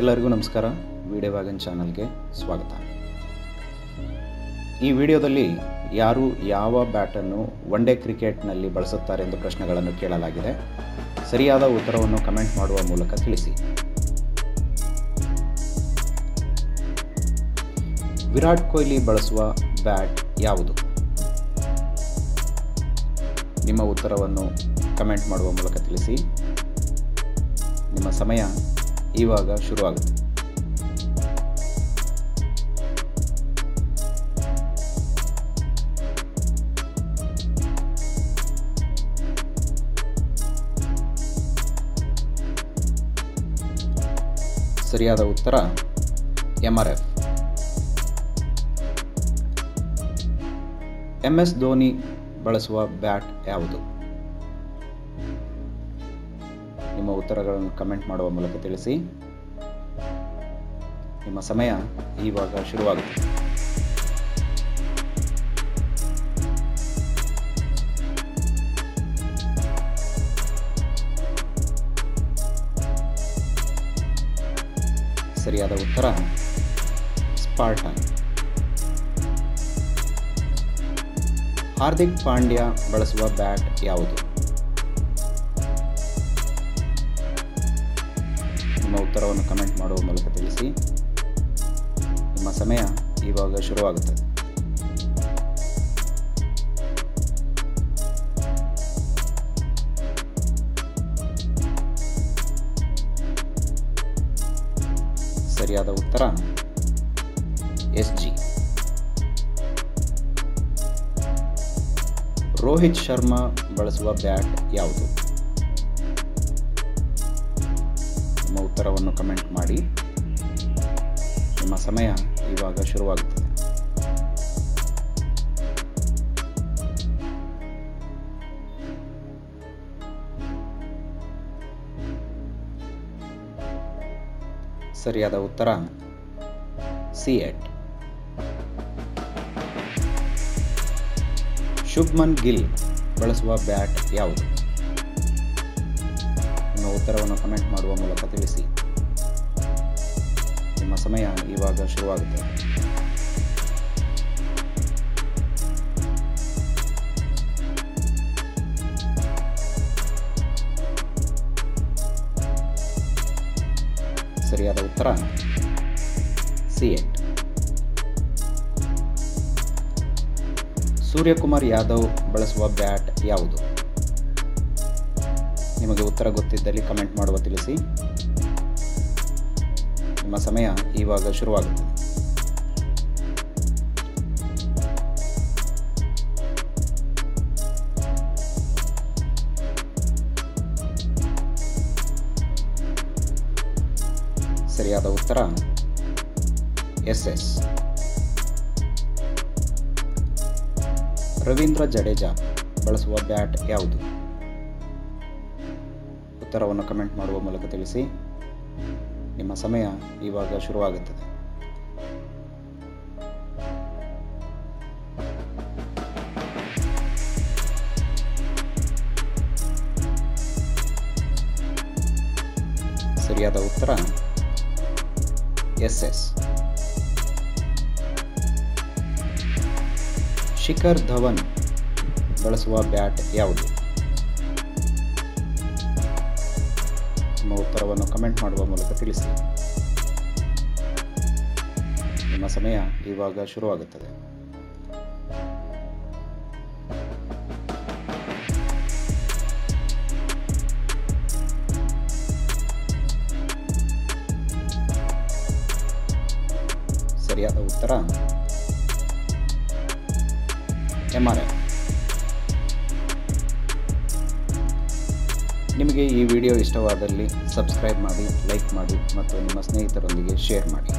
ಎಲ್ಲರಿಗೂ ನಮಸ್ಕಾರ. Video wagon ಚಾನಲ್ಗೆ ಸ್ವಾಗತ. ಈ ವಿಡಿಯೋದಲ್ಲಿ ಯಾರು ಯಾವ ಬ್ಯಾಟನ್ನು ಒನ್ ಡೇ ಕ್ರಿಕೆಟ್ನಲ್ಲಿ ಬಳಸುತ್ತಾರೆ ಎಂದು ಪ್ರಶ್ನೆಗಳನ್ನು ಕೇಳಲಾಗಿದೆ. ಸರಿಯಾದ ಉತ್ತರವನ್ನು ಕಮೆಂಟ್ ಮಾಡುವ ಮೂಲಕ ತಿಳಿಸಿ. ವಿರಾಟ್ ಕೊಹ್ಲಿ ಬಳಸುವ ಬ್ಯಾಟ್ ಯಾವುದು? ನಿಮ್ಮ ಉತ್ತರವನ್ನು ಕಮೆಂಟ್ ಮಾಡುವ ಮೂಲಕ ತಿಳಿಸಿ. ನಿಮ್ಮ ಸಮಯ ಇವಾಗ ಶುರುವಾಗುತ್ತೆ. ಸರಿಯಾದ ಉತ್ತರ MRF. MS ಧೋನಿ ಬಳಸುವ ಬ್ಯಾಟ್ ಯಾವುದು? ನಿಮ್ಮ ಉತ್ತರಗಳನ್ನು ಕಮೆಂಟ್ ಮಾಡುವ ಮೂಲಕ ತಿಳಿಸಿ. ನಿಮ್ಮ ಸಮಯ ಇವಾಗ ಶುರುವಾಗುತ್ತೆ. ಸರಿಯಾದ ಉತ್ತರ ಸ್ಪಾರ್ಟನ್. ಹಾರ್ದಿಕ್ ಪಾಂಡ್ಯ ಬಳಸುವ ಬ್ಯಾಟ್ ಯಾವುದು? ನಿಮ್ಮ ಉತ್ತರವನ್ನು ಕಮೆಂಟ್ ಮಾಡುವ ಮೂಲಕ ತಿಳಿಸಿ. ನಿಮ್ಮ ಸಮಯ ಇವಾಗ ಶುರುವಾಗುತ್ತದೆ. ಸರಿಯಾದ ಉತ್ತರ SG. ರೋಹಿತ್ ಶರ್ಮಾ ಬಳಸುವ ಬ್ಯಾಟ್ ಯಾವುದು? ನಿಮ್ಮ ಉತ್ತರವನ್ನು ಕಮೆಂಟ್ ಮಾಡಿ. ನಿಮ್ಮ ಸಮಯ ಇವಾಗ ಶುರುವಾಗುತ್ತದೆ. ಸರಿಯಾದ ಉತ್ತರ C8. ಶುಭ್ಮನ್ ಗಿಲ್ ಬಳಸುವ ಬ್ಯಾಟ್ ಯಾವುದು? ನಿಮ್ಮ ಉತ್ತರವನ್ನು ಕಮೆಂಟ್ ಮಾಡುವ ಮೂಲಕ ತಿಳಿಸಿ. ನಿಮ್ಮ ಸಮಯ ಇವಾಗ ಶುರುವಾಗುತ್ತದೆ. ಸರಿಯಾದ ಉತ್ತರ C8. ಸೂರ್ಯಕುಮಾರ್ ಯಾದವ್ ಬಳಸುವ ಬ್ಯಾಟ್ ಯಾವುದು? ನಿಮಗೆ ಉತ್ತರ ಗೊತ್ತಿದ್ದಲ್ಲಿ ಕಮೆಂಟ್ ಮಾಡುವ ತಿಳಿಸಿ. ನಿಮ್ಮ ಸಮಯ ಇವಾಗ ಶುರುವಾಗುತ್ತದೆ. ಸರಿಯಾದ ಉತ್ತರ SS. ರವೀಂದ್ರ ಜಡೇಜಾ ಬಳಸುವ ಬ್ಯಾಟ್ ಯಾವುದು? ಉತ್ತರವನ್ನು ಕಮೆಂಟ್ ಮಾಡುವ ಮೂಲಕ ತಿಳಿಸಿ. ನಿಮ್ಮ ಸಮಯ ಇವಾಗ ಶುರುವಾಗುತ್ತದೆ. ಸರಿಯಾದ ಉತ್ತರ SS. ಶಿಖರ್ ಧವನ್ ಬಳಸುವ ಬ್ಯಾಟ್ ಯಾವುದು? ನಿಮ್ಮ ಉತ್ತರವನ್ನು ಕಮೆಂಟ್ ಮಾಡುವ ಮೂಲಕ ತಿಳಿಸಿ. ನಿಮ್ಮ ಸಮಯ ಇವಾಗ ಶುರುವಾಗುತ್ತದೆ. ಸರಿಯಾದ ಉತ್ತರ MRF. ನಿಮಗೆ ಈ ವಿಡಿಯೋ ಇಷ್ಟವಾದಲ್ಲಿ ಸಬ್ಸ್ಕ್ರೈಬ್ ಮಾಡಿ, ಲೈಕ್ ಮಾಡಿ ಮತ್ತು ನಿಮ್ಮ ಸ್ನೇಹಿತರೊಂದಿಗೆ ಶೇರ್ ಮಾಡಿ.